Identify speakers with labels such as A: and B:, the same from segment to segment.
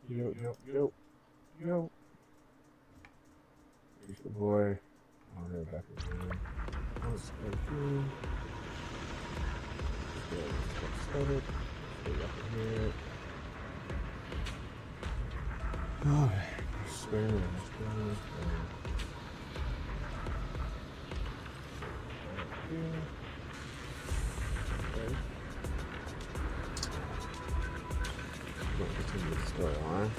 A: Yo. It's your boy. I'm here back again. Let's go through. Let's get started. Stay up in here. Alright. Spin. Okay. We'll continue the storyline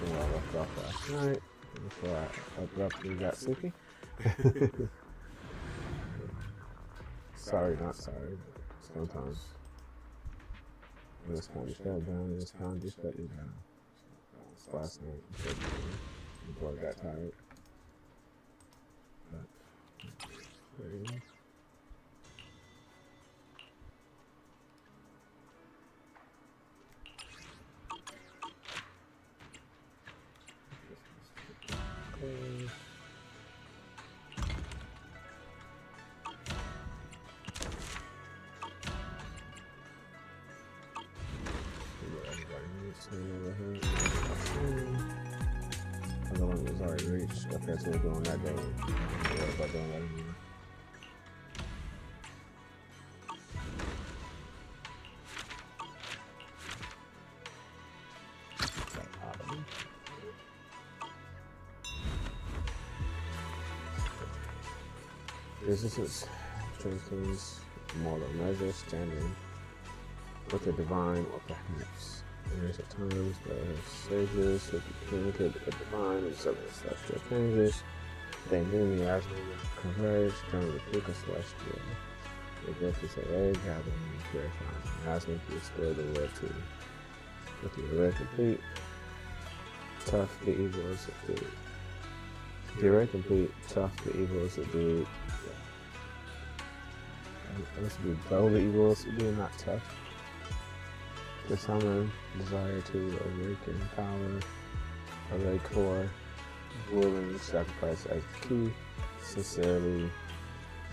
A: where I left off last night before I abruptly got sleepy. Sorry, not sorry, but sometimes when it's time to shut down, it's time to shut it down. So, last night before I got tired. But, there you go. Another one was already reached. Okay, so we're doing that though. What about doing that anymore? Businesses strengthens moral measure standing with the divine or perhaps there's at times where sages who communicate with the divine and several celestial changes. They knew me as we converged during the peak of celestial. They built this array, gathering and purifying, and asking to restore the world to with the array complete. Tough, the evil is subdued. The array complete, tough, the evil is subdued. This would be dull, the evil is subdued, not tough. The summon, desire to awaken power, array core, ruling, sacrifice as key, sincerely,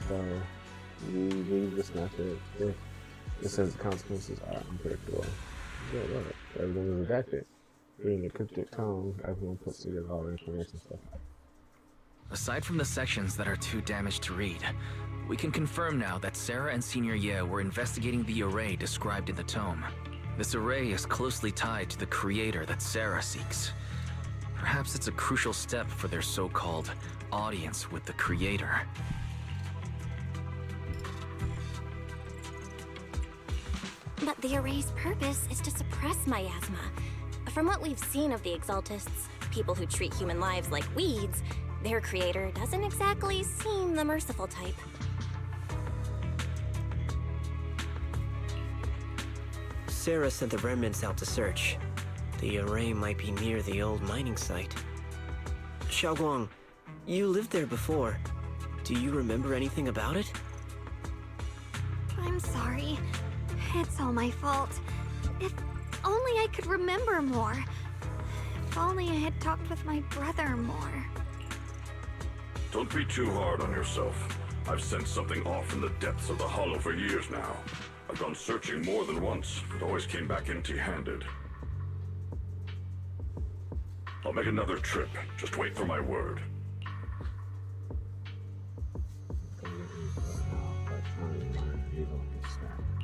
A: though we leave this method if it says the consequences are unpredictable. Yeah, look, everything is redacted. Reading the cryptic tone, everyone puts together all the information stuff.
B: Aside from the sections that are too damaged to read, we can confirm now that Sarah and Senior Ye were investigating the array described in the tome. This array is closely tied to the creator that Sarah seeks. Perhaps it's a crucial step for their so-called audience with the creator.
C: But the array's purpose is to suppress miasma. From what we've seen of the Exaltists, people who treat human lives like weeds, their creator doesn't exactly seem the merciful type.
D: Sarah sent the remnants out to search. The array might be near the old mining site. Xiaoguang, you lived there before. Do you remember anything about it?
E: I'm sorry. It's all my fault. If only I could remember more. If only I had talked with my brother more.
F: Don't be too hard on yourself. I've sensed something off in the depths of the hollow for years now. I've gone searching more than once, but always came back empty-handed. I'll make another trip. Just wait for my word.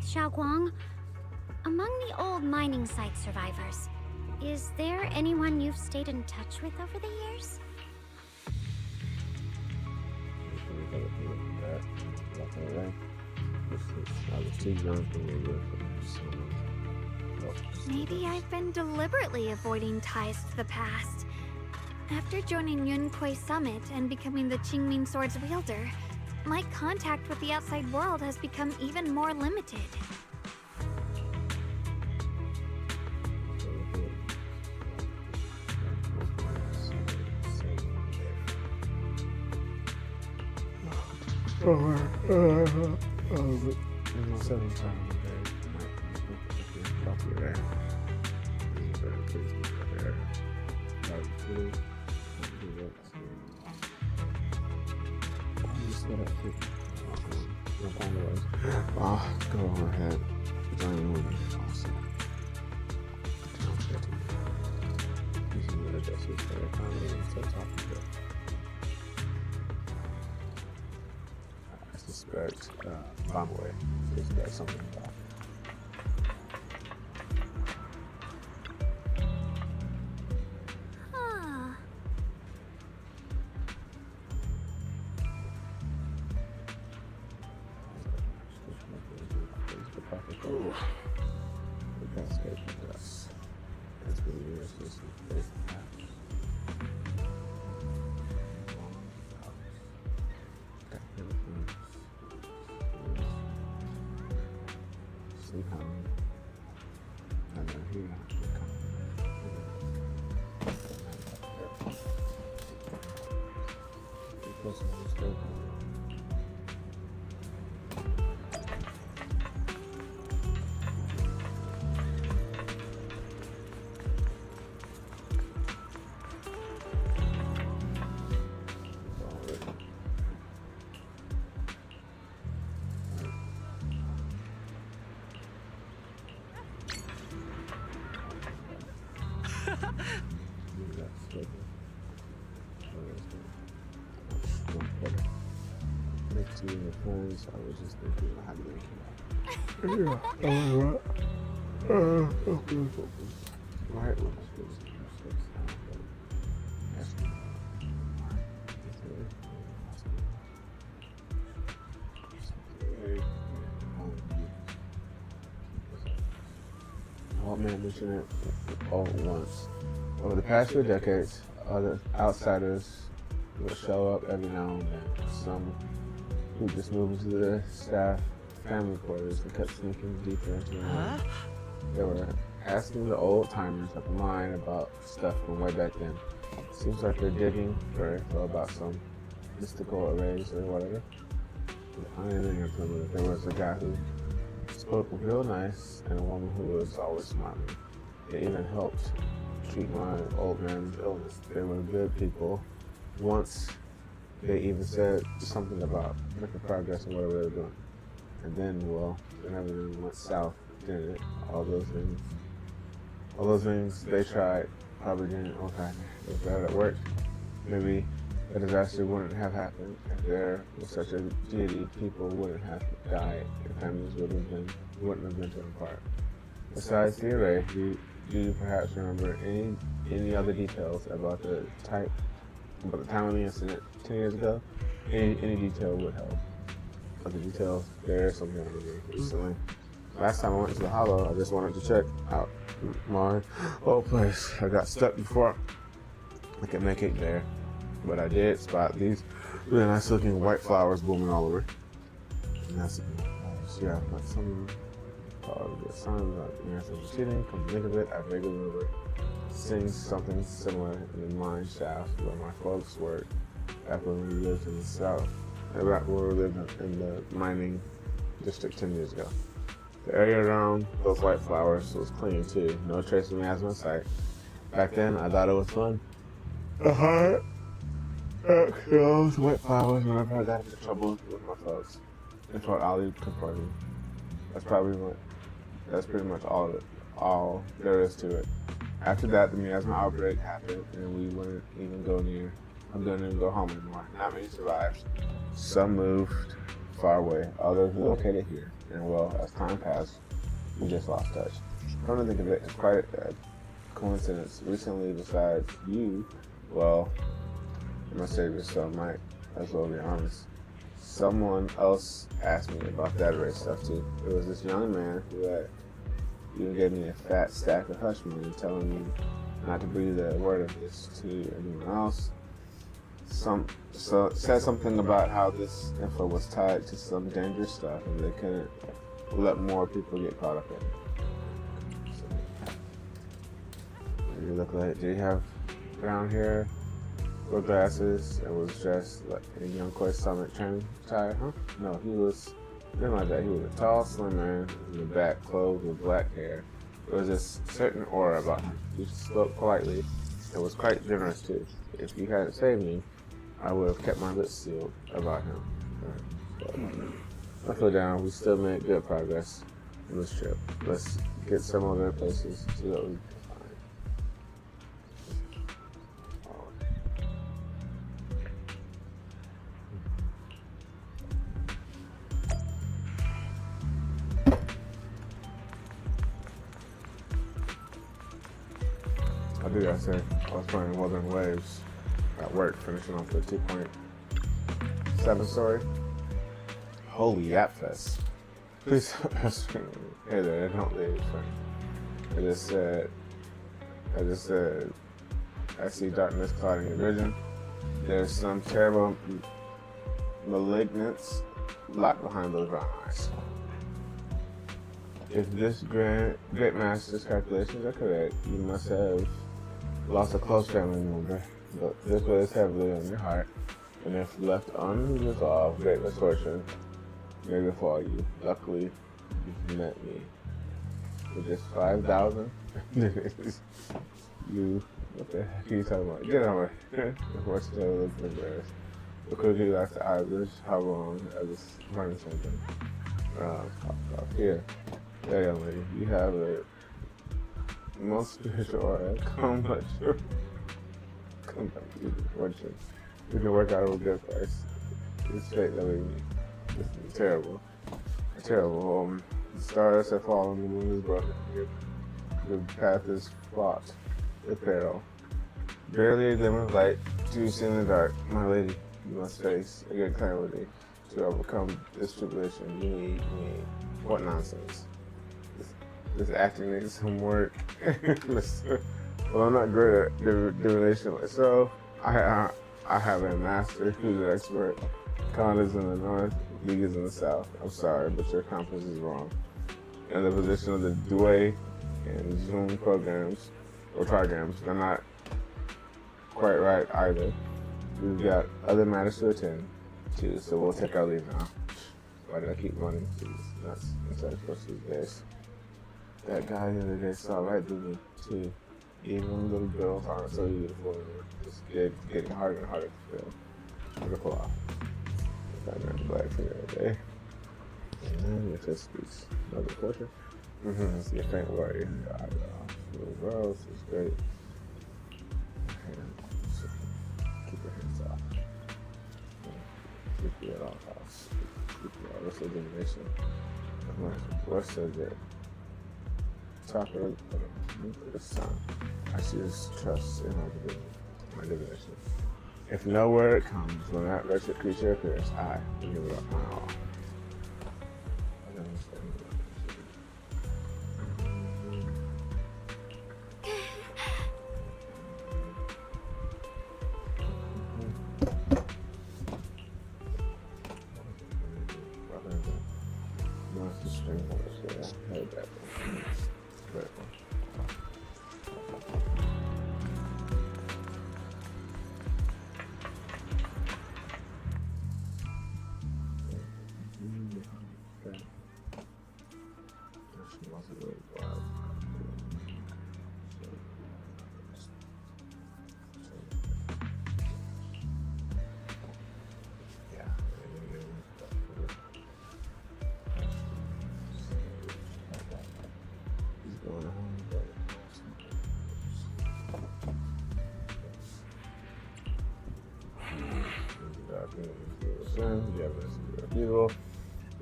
G: Xiaoguang, among the old mining site survivors, is there anyone you've stayed in touch with over the years?
A: I was too young to live
E: Maybe I've been deliberately avoiding ties to the past. After joining Yunpui Summit and becoming the Qingming Sword's wielder, my contact with the outside world has become even more limited.
A: Go on ahead. Join the movie. Awesome. this is very comedy and so talking. I suspect Bombway is got something about. Friends, I was just thinking how to make it out. Right. Old man mentioned it all at once. Over the past few decades, other outsiders will show up every now and then. Some who just moved into the staff family quarters and kept sneaking deeper into the mine. They were asking the old timers at the mine about stuff from way back then. Seems like they're digging for info about some mystical arrays or whatever. I didn't remember that there was a guy who spoke real nice and a woman who was always smiling. They even helped treat my old man's illness. They were good people. Once they even said something about making progress in whatever they were doing. And then, well, then everything went south, didn't it? All those things they tried probably didn't work out. If that had worked, maybe a disaster wouldn't have happened. If there was such a deity, people wouldn't have died. And families wouldn't have been torn apart. Besides the array, do you perhaps remember any other details about the time of the incident 10 years ago? Any detail would help. Other details, there's something I remember recently. Last time I went to the Hollow, I just wanted to check out my old place. I got stuck before I could make it there, but I did spot these really nice looking white flowers blooming all over. And that's yeah, like some signs like the cheating. Come to think of it, I vaguely remember seeing something similar in the mine shaft where my folks worked back when we lived in the south. Back when we lived in the mining district 10 years ago. The area around those white flowers was clean too. No trace of miasma in sight. Back then, I thought it was fun. Those white flowers whenever I got into trouble with my folks. That's what Ollie confronted me. That's pretty much all there is to it. After that, the miasma outbreak happened, and we wouldn't even go home anymore. Not many survived. Some moved far away. Others relocated here. And well, as time passed, we just lost touch. Come to think of it, it's quite a coincidence. Recently, besides you, well, I must say this, so I might as well be honest. Someone else asked me about that array stuff too. It was this young man who had even gave me a fat stack of hush money telling me not to breathe a word of this to anyone else. Said something about how this info was tied to some dangerous stuff and they couldn't let more people get caught up in it. So, what did he look like? Did he have brown hair, or glasses, and was dressed like a young Koi Summit training attire? Huh? No, he was nothing like that. He was a tall, slim man in the back, clothed with black hair. There was this certain aura about him. He spoke politely and was quite generous too. If you hadn't saved me, I would have kept my lips sealed about him. I feel down. We still made good progress in this trip. Let's get some other places, see what we can I do gotta say, I was playing Wuthering Waves at work, finishing off the 2.7 story. Holy Yap Fest. Please, hey there, don't leave. I just said, I see darkness clouding your vision. There's some terrible malignance locked behind those brown eyes. If this great master's calculations are correct, you must have lost a close family member. But this weighs heavily on your heart, and if left unresolved, great misfortune may befall you. Luckily, you've met me. With just 5,000, you, what the heck are you talking about? Get on me. Unfortunately, looks embarrassed. Because you like the Irish, how long I just learned something. Here, young lady, you have a most spiritual aura. Come back to you, fortune. You can work out a good price. It's fate that we need. It's terrible. Terrible. The stars have fallen, the moon is broken. The path is fraught with peril. Barely a glimmer of light, too in the dark. My lady, you must face a good calamity to overcome this tribulation. You need me. What nonsense. This acting needs some work. Well, I'm not great at divination myself. I have a master who's an expert. Khan is in the north, League is in the south. I'm sorry, but your compass is wrong. And the position of the Dway and Zoom programs, or programs, they're not quite right either. We've got other matters to attend to, so we'll take our leave now. Why did I keep running? It's nuts. Inside of course these days. That guy the other day saw right through me, too. Even little girls aren't so beautiful anymore. It's getting harder and harder to feel. I'm gonna pull off. I ran black from the other day. And it just speaks another portrait. It's your faint worry. Little girls, it's great. Keep your hands off. Keep you at all costs. Keep you all this illumination. What says that? Top of the sun. I should just trust in my divination. If no word comes when that wretched creature appears, I will give it up my all.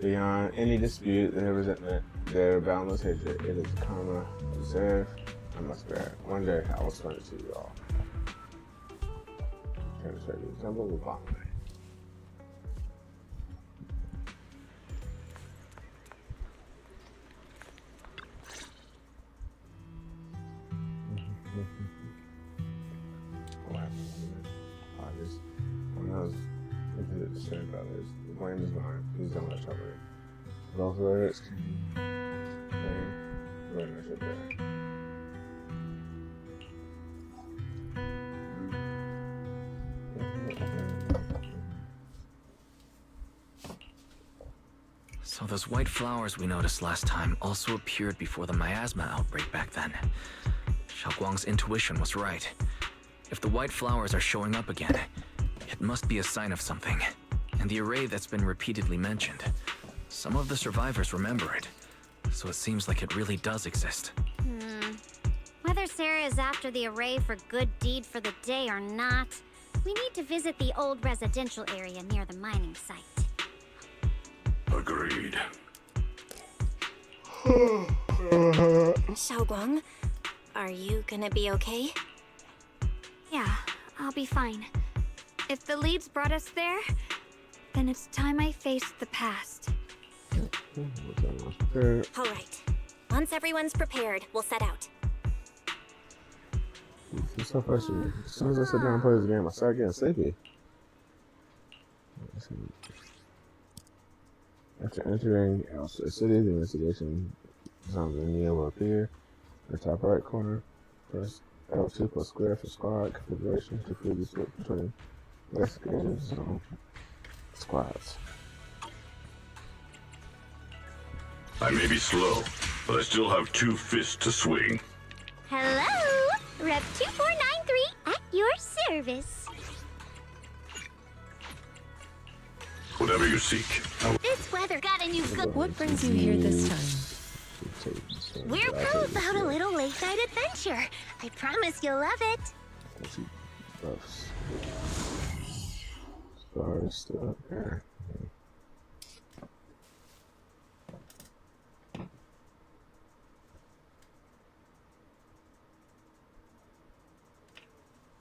A: Beyond any dispute, their resentment, their boundless hatred, it is karma deserved. I must bear it. One day I will explain it to you all. Turn to the temple will follow me. The blame is mine. Please don't let trouble me. Those words can blame I should bear.
B: So those white flowers we noticed last time also appeared before the miasma outbreak back then. Xiaoguang's intuition was right. If the white flowers are showing up again, it must be a sign of something. And the array that's been repeatedly mentioned. Some of the survivors remember it, so it seems like it really does exist.
G: Whether Sarah is after the array for good deed for the day or not, we need to visit the old residential area near the mining site.
F: Agreed.
C: Xiaoguang, are you gonna be okay?
E: Yeah, I'll be fine. If the leads brought us there, then it's time I faced the past.
C: All right. Once everyone's prepared, we'll set out.
A: It's so frustrating. As soon as I sit down and play this game, I start getting sleepy. After entering Elsa City, the investigation zones in Neo will appear in the top right corner. Press L2 plus square for squad configuration to freely switch between investigation zone squads.
F: I may be slow, but I still have 2 fists to swing.
G: Hello! Rep 2493 at your service.
F: Whatever you seek.
G: This weather got a new good.
H: What brings you here this time?
G: We're both out a little late night adventure. I promise you'll love it.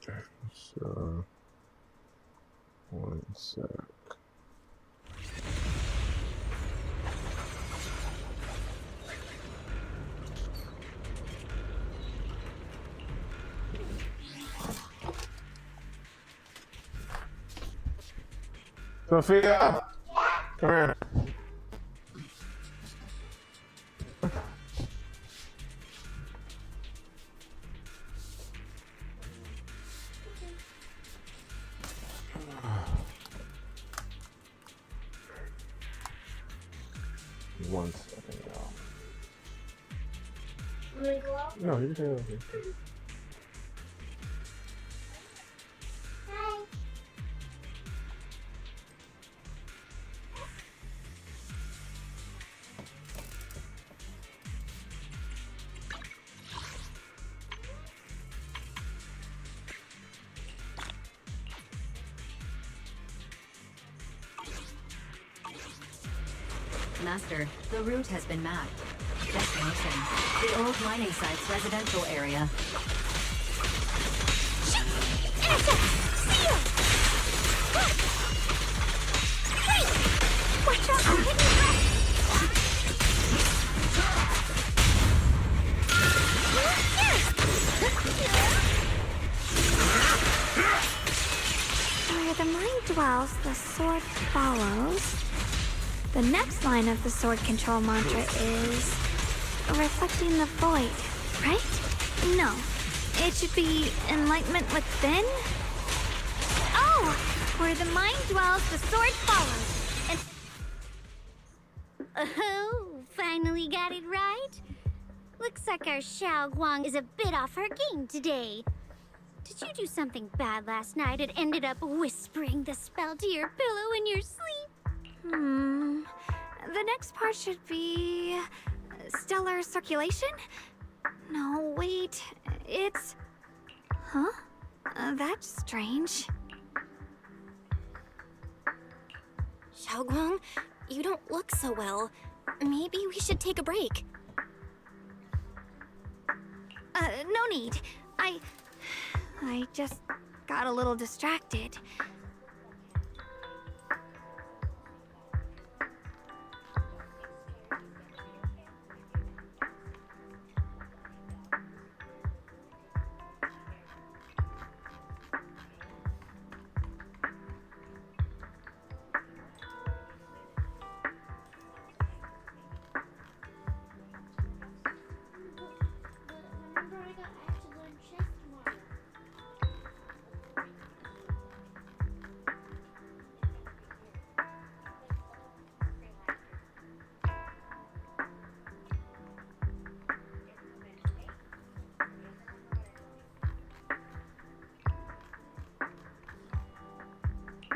A: Okay. So, one sec. Sophia, come here. One second, y'all. No, you can take it over.
I: Master, the route has been mapped. Destination, the old mining site's residential area.
G: Watch out for hidden threats!
E: Where the mind dwells, the sword follows. The next line of the sword control mantra is reflecting the void, right? No, it should be enlightenment within. Oh, where the mind dwells, the sword follows.
G: And oh, finally got it right. Looks like our Xiao Guang is a bit off her game today. Did you do something bad last night and ended up whispering the spell to your pillow in your sleep?
E: The next part should be stellar circulation? No, wait, it's... Huh? That's strange.
C: Xiaoguang, you don't look so well. Maybe we should take a break.
E: No need. I just got a little distracted.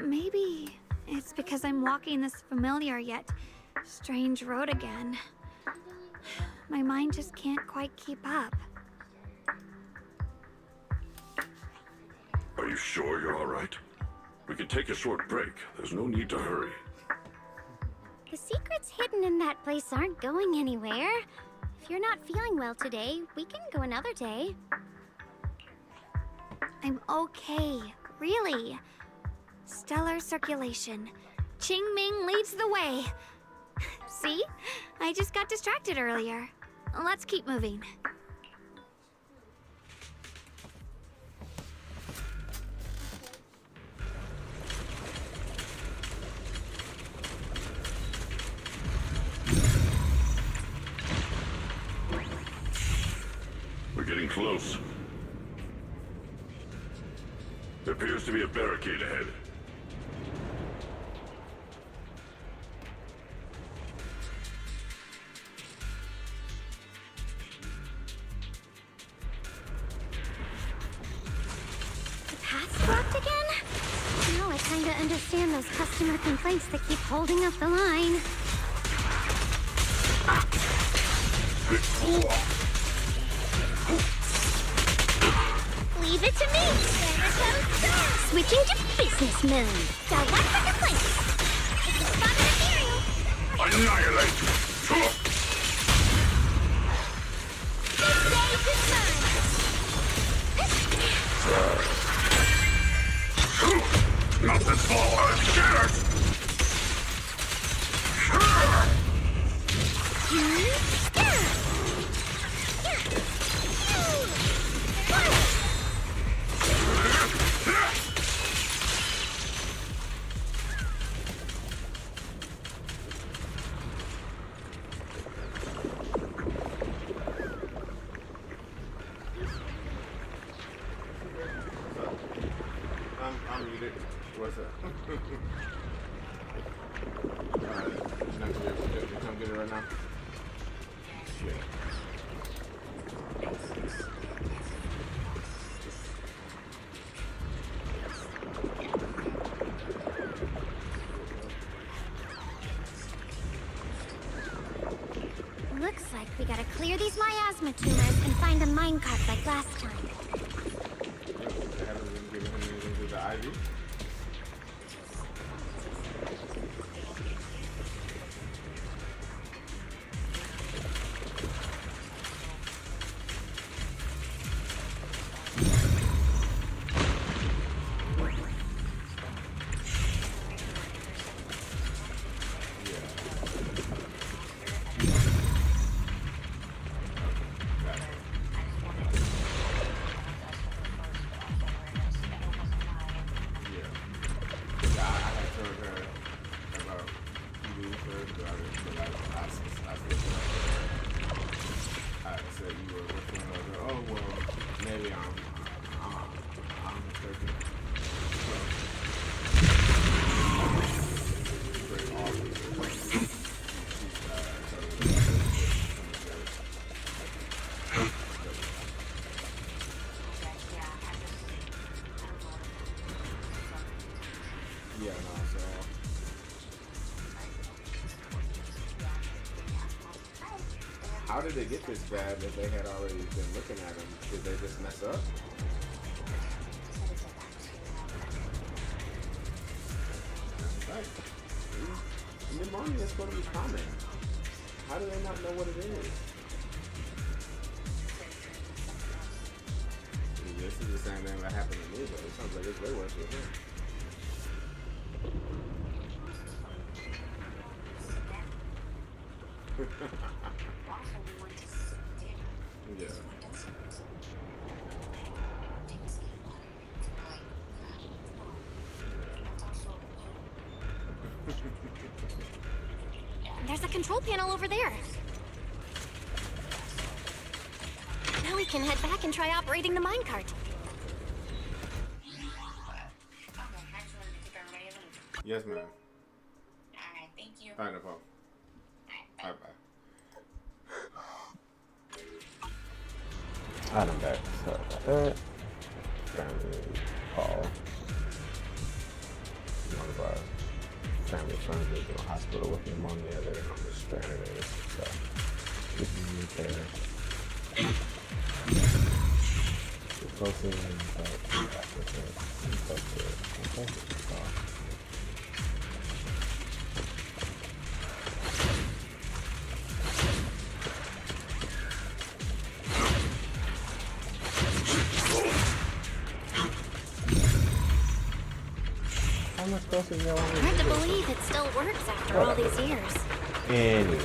E: Maybe it's because I'm walking this familiar yet strange road again. My mind just can't quite keep up.
F: Are you sure you're all right? We can take a short break. There's no need to hurry.
G: The secrets hidden in that place aren't going anywhere. If you're not feeling well today, we can go another day.
E: I'm okay, really. Stellar circulation. Qingming leads the way. See? I just got distracted earlier. Let's keep moving.
F: We're getting close. There appears to be a barricade ahead.
G: The path's blocked again? Now I kinda understand those customer complaints that keep holding up the line. Leave it to me! Switching to business mode. Got one for complaints. It's a spot material.
F: Annihilate!
G: This day is mine.
F: Not this ball! I'm scared!
A: I'm muted. What's up? Alright, you're not gonna be able to come get it right now? Shit.
G: Looks like we gotta clear these miasma tumors and find a minecart like last time.
A: They haven't been giving him anything to the IV? Yeah, no, so. How did they get this bad if they had already been looking at them? Did they just mess up? Right. Pneumonia is going to be common. How do they not know what it is? This is the same thing that happened to me, but it sounds like it's way worse with him. Yeah.
C: There's a control panel over there. Now we can head back and try operating the minecart.
A: Yes, ma'am.
J: Alright, thank you.
A: Alright, no problem. Alright, bye. Alright, I'm back. Sorry about that. Family call. One of our family friends is in the hospital with pneumonia. They're on the stranded. So, this is there. We're close in, but back with it. Close to it. How much closer do y'all want me
C: Hard to
A: do?
C: believe it still works after all these years.
A: Anyway.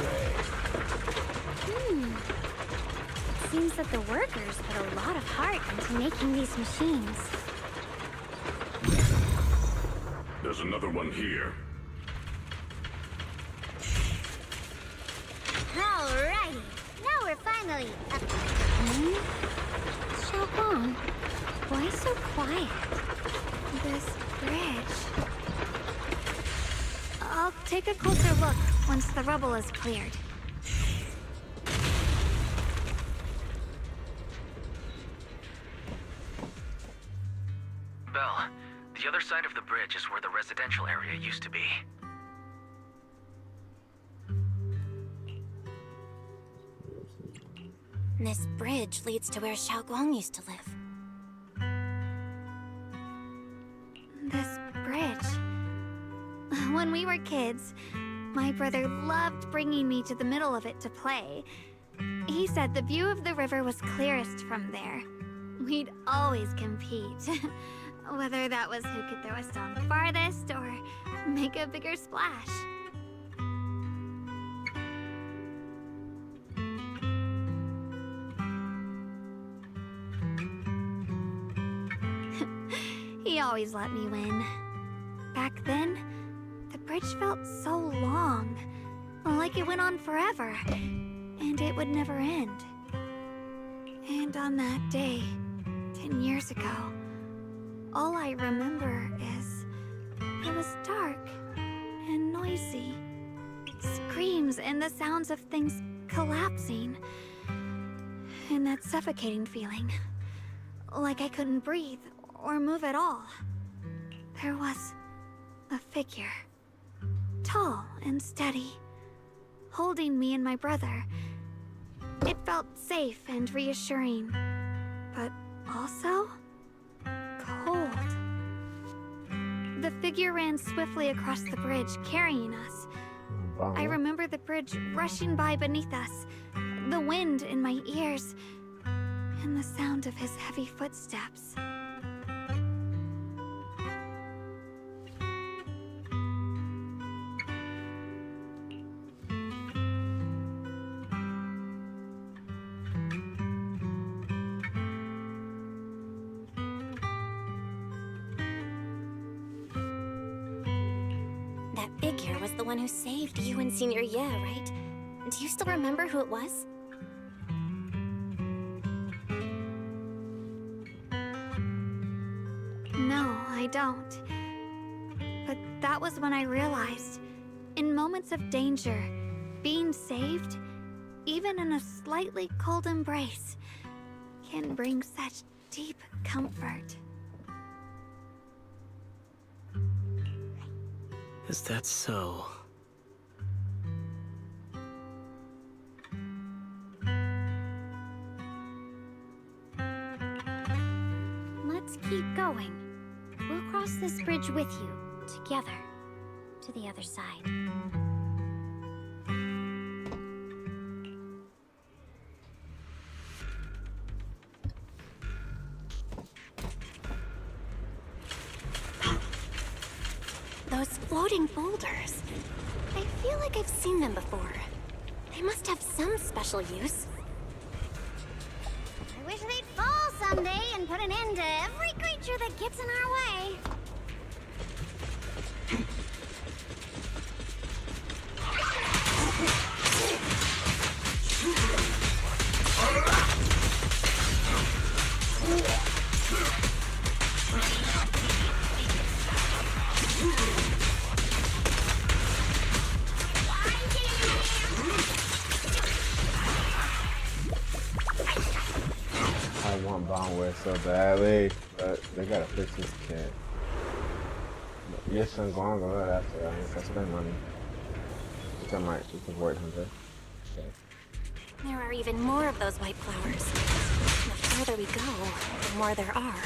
G: It seems that the workers put a lot of heart into making these machines.
F: There's another one here.
G: Alrighty, now we're finally up. Xiaoguang, why so quiet?
E: This bridge. I'll take a closer look once the rubble is cleared.
B: Belle, the other side of the bridge is where the residential area used to be.
C: This bridge leads to where Xiaoguang used to live.
E: This bridge. When we were kids, my brother loved bringing me to the middle of it to play. He said the view of the river was clearest from there. We'd always compete. Whether that was who could throw a stone farthest or make a bigger splash. He always let me win. Back then, the bridge felt so long, like it went on forever, and it would never end. And on that day, 10 years ago, all I remember is it was dark and noisy. Screams and the sounds of things collapsing. And that suffocating feeling. Like I couldn't breathe or move at all. There was a figure. Tall and steady. Holding me and my brother. It felt safe and reassuring. But also cold. The figure ran swiftly across the bridge, carrying us. I remember the bridge rushing by beneath us, the wind in my ears, and the sound of his heavy footsteps.
C: That figure was the one who saved you and Senior Ye, right? Do you still remember who it was?
E: No, I don't. But that was when I realized, in moments of danger, being saved, even in a slightly cold embrace, can bring such deep comfort.
D: Is that so?
G: Let's keep going. We'll cross this bridge with you, together, to the other side.
C: Those floating boulders. I feel like I've seen them before. They must have some special use.
G: I wish they'd fall someday and put an end to every creature that gets in our way.
A: I want Boundware so badly, but they gotta fix this cat. But yes, I'm going to go ahead after I guess I spend money. Which I might just avoid 100. Okay.
C: There are even more of those white flowers. The further we go, the more there are.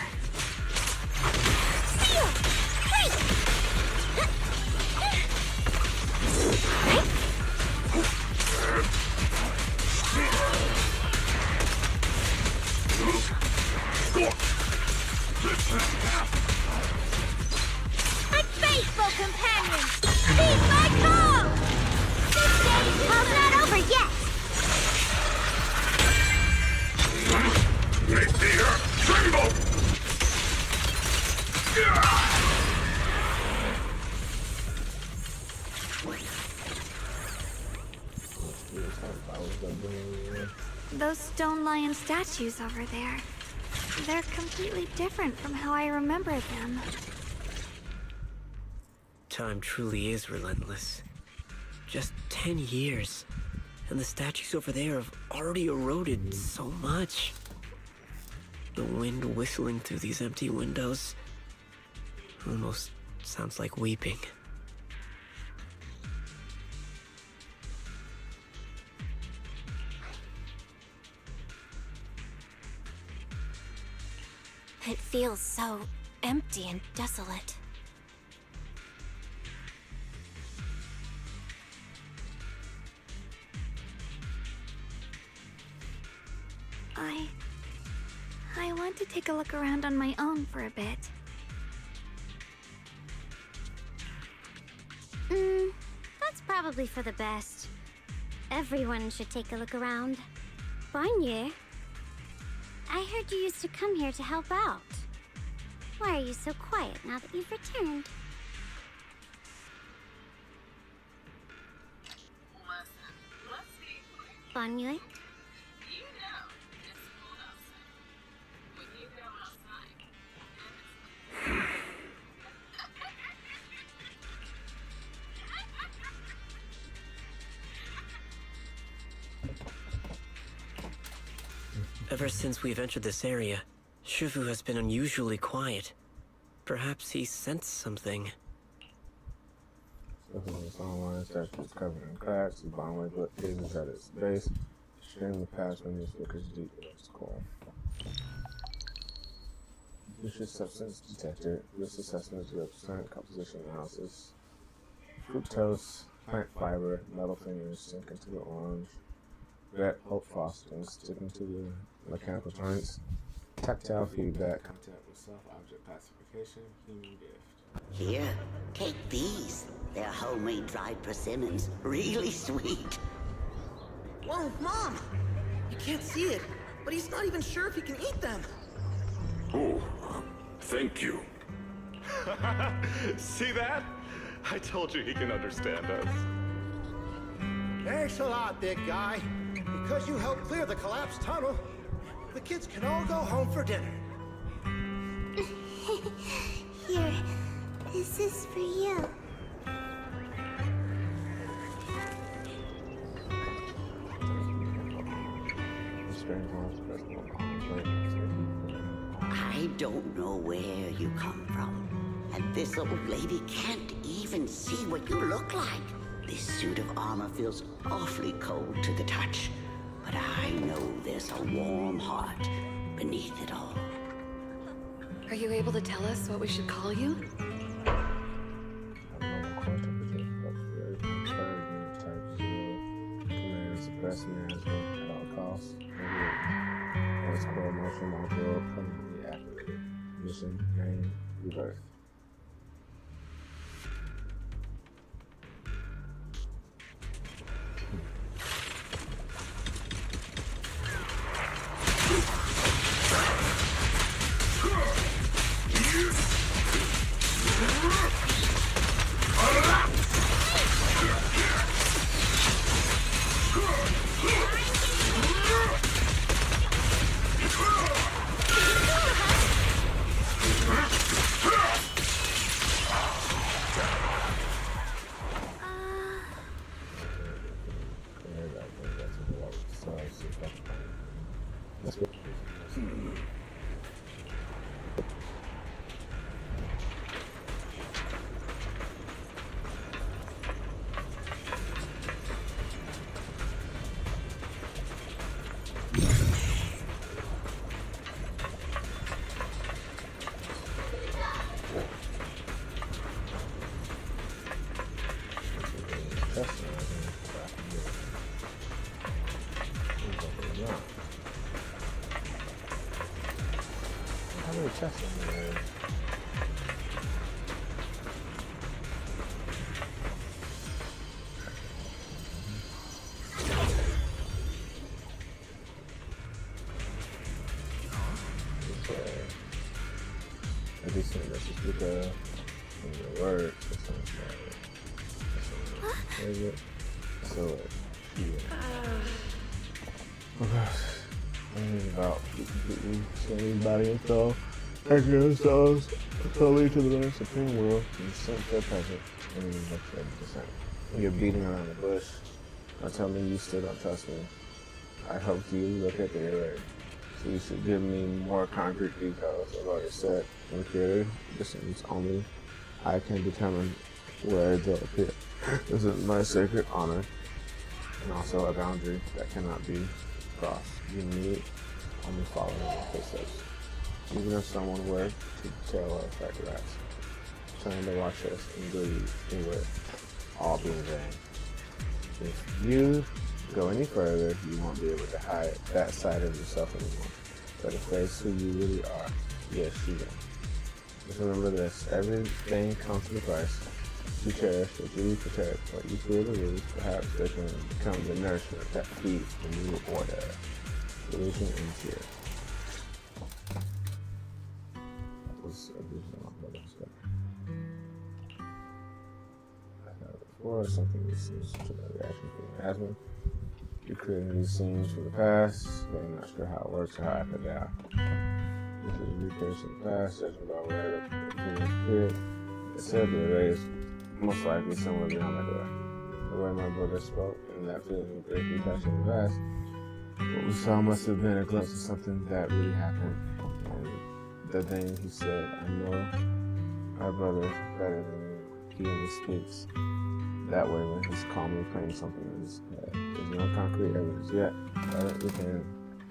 G: Faithful companions, heed my call! This day's call's not over yet!
F: Mid-tier, tremble!
E: Those stone lion statues over there. They're completely different from how I remember them.
D: Time truly is relentless. Just 10 years, and the statues over there have already eroded so much. The wind whistling through these empty windows almost sounds like weeping.
C: It feels so empty and desolate.
E: I want to take a look around on my own for a bit.
G: That's probably for the best. Everyone should take a look around. Banye, I heard you used to come here to help out. Why are you so quiet now that you've returned? Banye?
D: Ever since we've entered this area, Shifu has been unusually quiet. Perhaps he sensed something.
A: This online statue is covered in cracks. The bottom way but is at its base. Extremely past when these lookers deep. It's cool. Vicious substance detected. This assessment is 0% composition analysis. Fructose, plant fiber, metal fingers sink into the orange. Red hope frosting sticking to the mechanical joints. Tactile feedback. Contact with self-object pacification. Human gift.
K: Here, take these. They're homemade dried persimmons. Really sweet.
L: Whoa, Mom! You can't see it, but he's not even sure if he can eat them.
F: Oh, thank you.
M: See that? I told you he can understand us.
N: Thanks a lot, big guy. Because you helped clear the collapsed tunnel, the kids can all go home for dinner.
G: Here, this is for you.
K: I don't know where you come from, and this old lady can't even see what you look like. This suit of armor feels awfully cold to the touch, but I know there's a warm heart beneath it all.
H: Are you able to tell us what we should call you?
A: Suppress management at all costs. Let's core emotional module permanently activated. Mission, name, rebirth. How many chests in there? I just think that's just because of the word. So, yeah. Okay. About completely changing body and soul. Taking themselves solely to the very supreme world and sense their presence and that's 70%. You're beating around the bush. Don't tell me you still don't trust me. I hope you look at the array. So you should give me more concrete details about your set and creator. This means only I can determine where they'll appear. This is my sacred honor and also a boundary that cannot be crossed. You need only follow in my footsteps. Even if someone were to tell us that grass, trying to watch us and greed, it would all be in vain. If you go any further, you won't be able to hide that side of yourself anymore. But to face who you really are, yes, you will. Just remember this, everything comes with a price. You cherish what you protect, what you fear to lose, perhaps they can become the nourishment that feeds the new order. Solution ends here. Before something that seems to the reaction from the asthma. You're creating these scenes from the past, but I'm not sure how it works or how I put it out. This is research in the past, judging about where the humans appeared. It said the array is most likely somewhere beyond that door. The way my brother spoke and that feeling of great compassion in the past, what we saw must have been a glimpse of something that really happened. And the thing he said, I know our brother better than he only speaks that way when he's calmly playing something in his head. There's no concrete evidence yet, but we can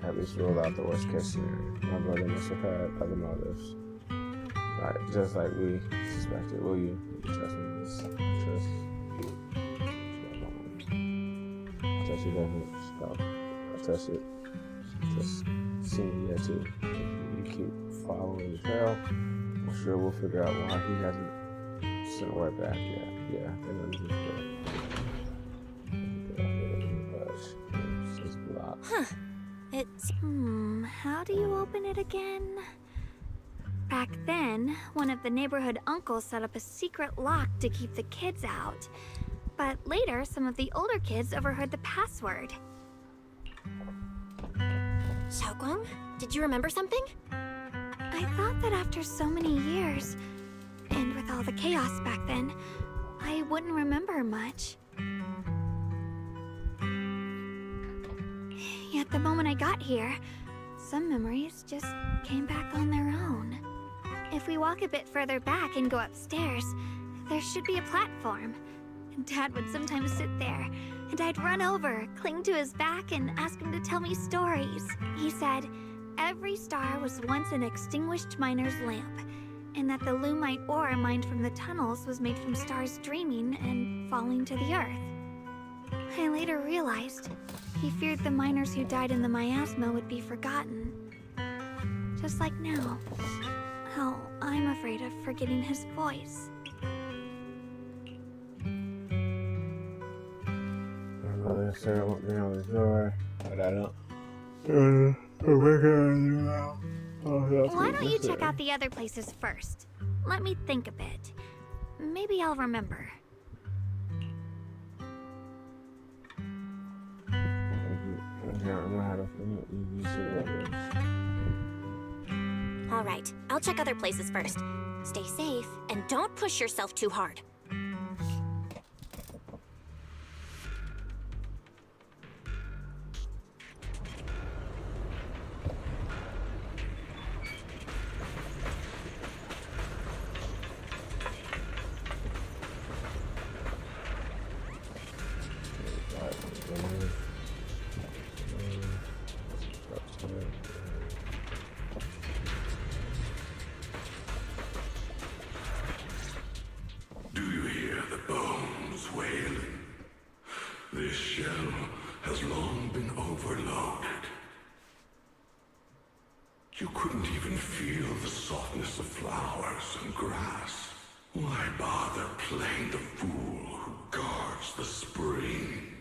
A: at least rule out the worst case scenario. My brother must have had other motives. Right, just like we suspected. Will you trust me? Trust you. I trust you definitely. I trust it. Just seeing you too. If you keep following the trail, I'm sure we'll figure out why he hasn't sent word back yet. Yeah, I think that's good.
C: Huh. It's...
E: how do you open it again? Back then, one of the neighborhood uncles set up a secret lock to keep the kids out. But later, some of the older kids overheard the password.
C: Xiaoguang, did you remember something?
E: I thought that after so many years, and with all the chaos back then, I wouldn't remember much. Yet the moment I got here, some memories just came back on their own. If we walk a bit further back and go upstairs, there should be a platform. Dad would sometimes sit there, and I'd run over, cling to his back, and ask him to tell me stories. He said, every star was once an extinguished miner's lamp, and that the lumite ore mined from the tunnels was made from stars dreaming and falling to the earth. I later realized he feared the miners who died in the miasma would be forgotten. Just like now, how I'm afraid of forgetting his voice.
A: My mother Sarah won't be on the door, but I don't.
E: Why don't you check out the other places first? Let me think a bit. Maybe I'll remember.
C: All right, I'll check other places first. Stay safe, and don't push yourself too hard.
F: Do you hear the bones wailing? This shell has long been overloaded. You couldn't even feel the softness of flowers and grass. Why bother playing the fool who guards the spring?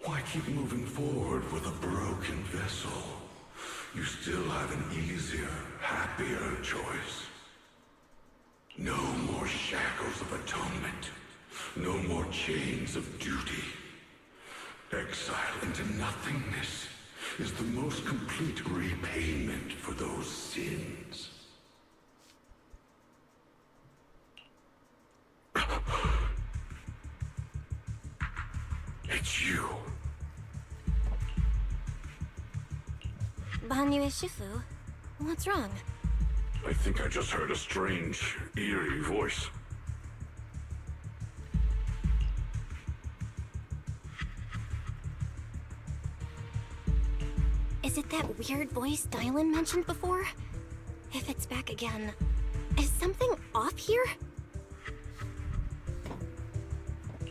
F: Why keep moving forward with a broken vessel? you still have an easier, happier choice. No more shackles of atonement. No more chains of duty. Exile into nothingness is the most complete repayment for those sins. It's you.
C: Banyue Shifu, what's wrong?
F: I think I just heard a strange, eerie voice.
C: Is it that weird voice Dylan mentioned before? If it's back again, is something off here?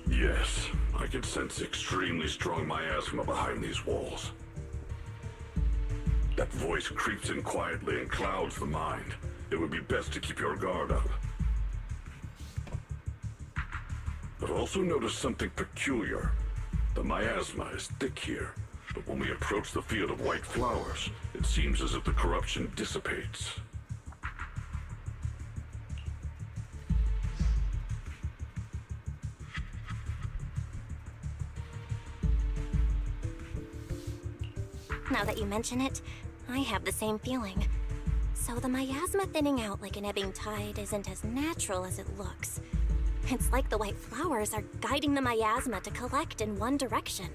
F: Yes, I can sense extremely strong miasma behind these walls. That voice creeps in quietly and clouds the mind. It would be best to keep your guard up. I've also noticed something peculiar. The miasma is thick here, but when we approach the field of white flowers, it seems as if the corruption dissipates.
C: Now that you mention it, I have the same feeling. So the miasma thinning out like an ebbing tide isn't as natural as it looks. It's like the white flowers are guiding the miasma to collect in one direction.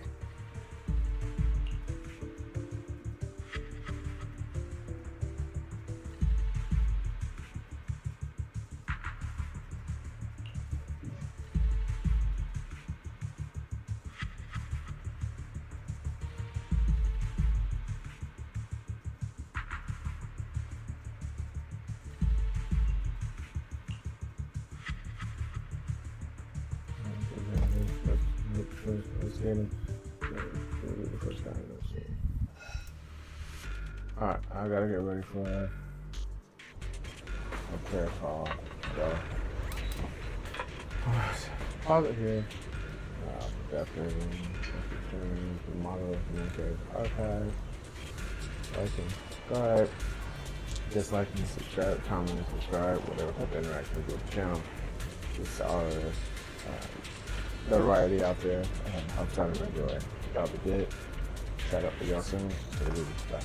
A: Alright, I gotta get ready for a prayer call. So, pause it here. Definitely the model of the archive. Like and subscribe. Dislike and subscribe, comment and subscribe, whatever type of interaction with the channel. It's our notoriety out there and helps out and enjoy. Y'all be good. Shout out for y'all soon. Bye.